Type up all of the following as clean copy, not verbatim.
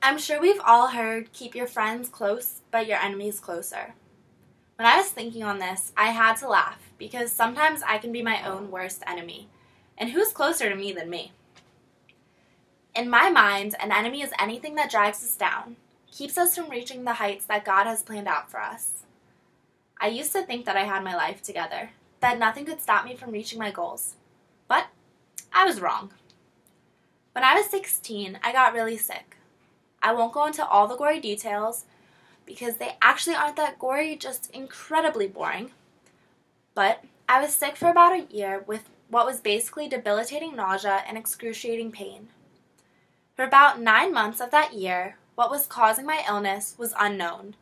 I'm sure we've all heard, keep your friends close, but your enemies closer. When I was thinking on this, I had to laugh because sometimes I can be my own worst enemy. And who's closer to me than me? In my mind, an enemy is anything that drags us down, keeps us from reaching the heights that God has planned out for us. I used to think that I had my life together, that nothing could stop me from reaching my goals. But I was wrong. When I was 16, I got really sick. I won't go into all the gory details because they actually aren't that gory, just incredibly boring. But I was sick for about a year with what was basically debilitating nausea and excruciating pain. For about 9 months of that year, what was causing my illness was unknown.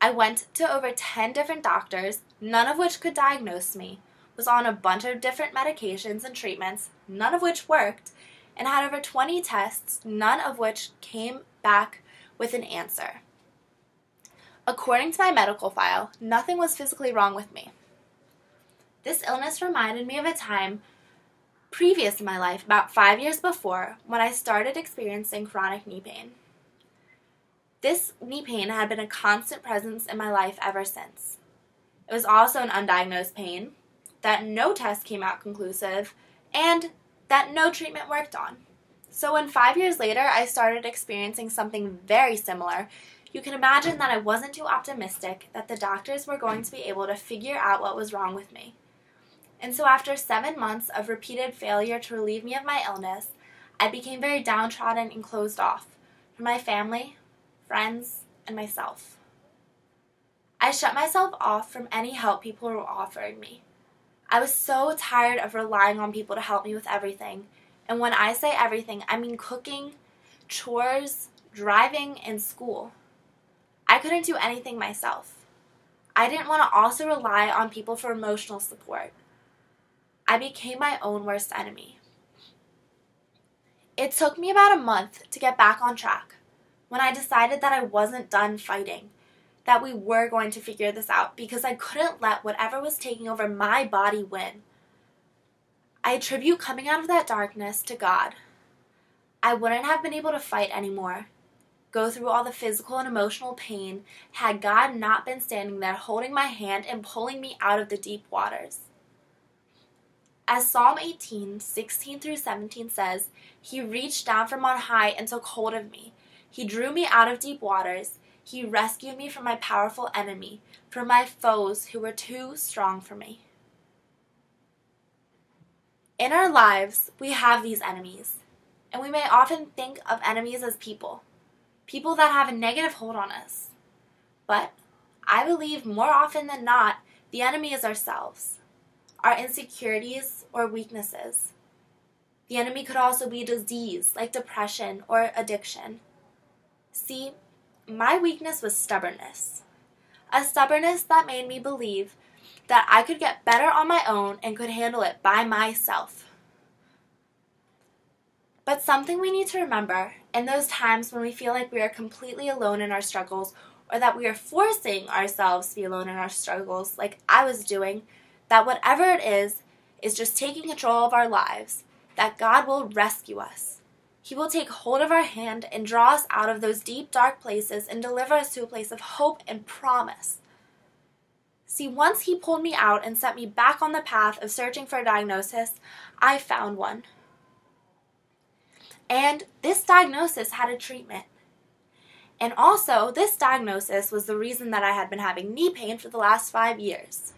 I went to over 10 different doctors, none of which could diagnose me, was on a bunch of different medications and treatments, none of which worked, and had over 20 tests, none of which came back with an answer. According to my medical file, nothing was physically wrong with me. This illness reminded me of a time previous in my life, about 5 years before, when I started experiencing chronic knee pain. This knee pain had been a constant presence in my life ever since. It was also an undiagnosed pain, that no test came out conclusive, and that no treatment worked on. So when 5 years later I started experiencing something very similar, you can imagine that I wasn't too optimistic that the doctors were going to be able to figure out what was wrong with me. And so after 7 months of repeated failure to relieve me of my illness, I became very downtrodden and closed off from my family, friends, and myself. I shut myself off from any help people were offering me. I was so tired of relying on people to help me with everything. And when I say everything, I mean cooking, chores, driving, and school. I couldn't do anything myself. I didn't want to also rely on people for emotional support. I became my own worst enemy. It took me about a month to get back on track when I decided that I wasn't done fighting, that we were going to figure this out because I couldn't let whatever was taking over my body win. I attribute coming out of that darkness to God. I wouldn't have been able to fight anymore, go through all the physical and emotional pain, had God not been standing there holding my hand and pulling me out of the deep waters. As Psalm 18, 16 through 17 says, He reached down from on high and took hold of me. He drew me out of deep waters. He rescued me from my powerful enemy, from my foes who were too strong for me. In our lives, we have these enemies, and we may often think of enemies as people that have a negative hold on us. But I believe more often than not, the enemy is ourselves, our insecurities or weaknesses. The enemy could also be disease, like depression or addiction. See, my weakness was stubbornness. A stubbornness that made me believe that I could get better on my own and could handle it by myself. But something we need to remember in those times when we feel like we are completely alone in our struggles, or that we are forcing ourselves to be alone in our struggles, like I was doing, that whatever it is just taking control of our lives, that God will rescue us. He will take hold of our hand and draw us out of those deep, dark places and deliver us to a place of hope and promise. See, once He pulled me out and set me back on the path of searching for a diagnosis, I found one. And this diagnosis had a treatment. And also, this diagnosis was the reason that I had been having knee pain for the last 5 years.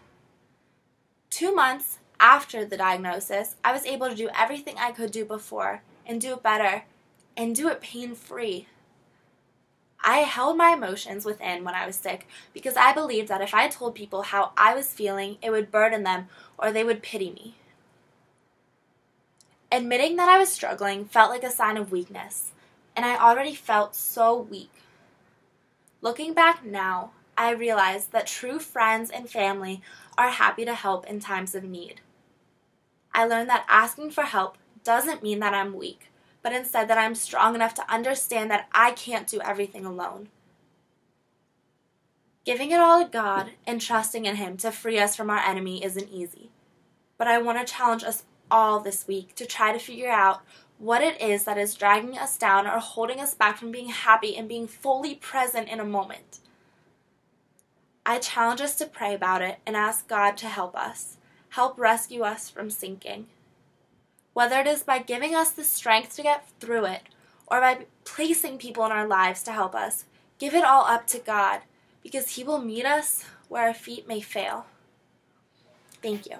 2 months after the diagnosis, I was able to do everything I could do before and do it better and do it pain-free. I held my emotions within when I was sick because I believed that if I told people how I was feeling, it would burden them or they would pity me. Admitting that I was struggling felt like a sign of weakness, and I already felt so weak. Looking back now, I realize that true friends and family are happy to help in times of need. I learned that asking for help doesn't mean that I'm weak, but instead that I'm strong enough to understand that I can't do everything alone. Giving it all to God and trusting in Him to free us from our enemy isn't easy, but I want to challenge us all this week to try to figure out what it is that is dragging us down or holding us back from being happy and being fully present in a moment. I challenge us to pray about it and ask God to help us, help rescue us from sinking. Whether it is by giving us the strength to get through it or by placing people in our lives to help us, give it all up to God because He will meet us where our feet may fail. Thank you.